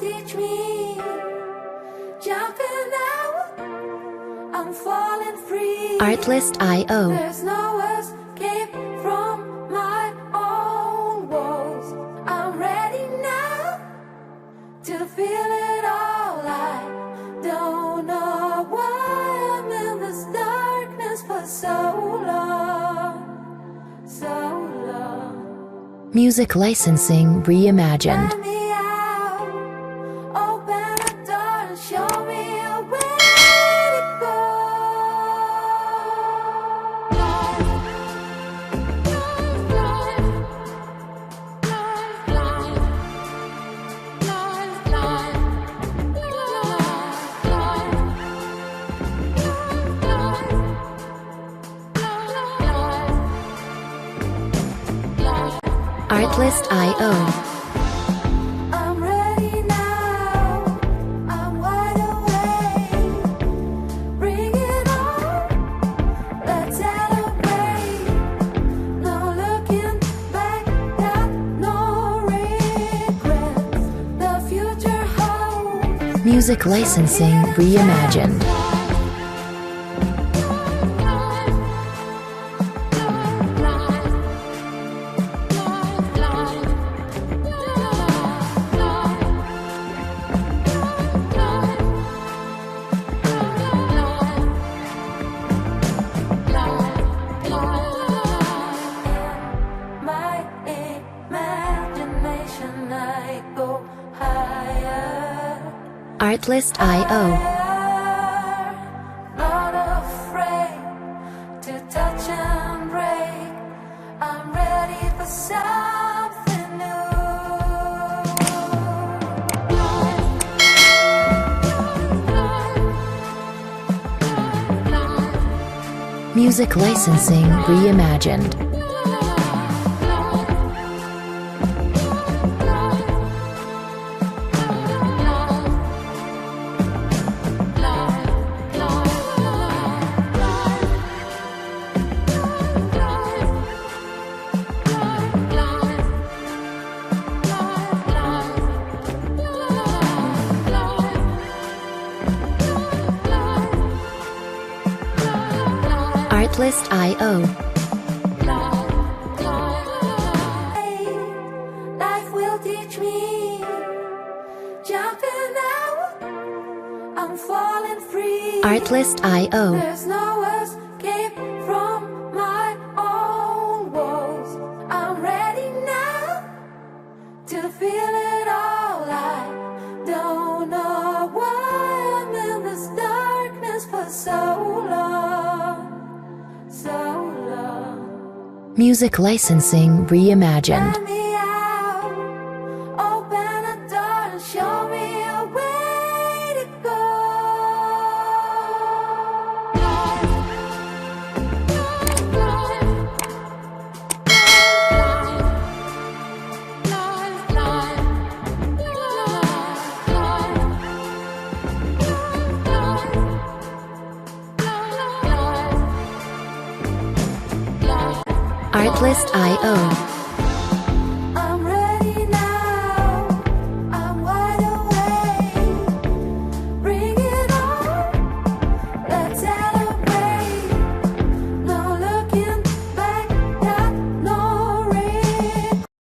teach me. Jumping out, I'm falling free. Artlist.io. There's no escape from my own walls. I'm ready now to feel it all. I don't know why I'm in this darkness for so long, so long. Music licensing reimagined. Let me out, open a door and show me a way to go. Artlist.io. I'm ready now, I'm wide awake. Bring it on, let's celebrate. No looking back, got no regrets. The future holds. Music licensing reimagined. My imagination, I go higher. Artlist.io. Not afraid to touch and break. I'm ready for something new. Music licensing reimagined. Artlist.io. Life will teach me. Jumping out, I'm falling free. Artlist.io. There's no escape from my own walls. I'm ready now to feel it all. I don't know why I'm in this darkness for so long, so long. Music licensing reimagined. Let me out, open a door and show me a way to go. Artlist.io.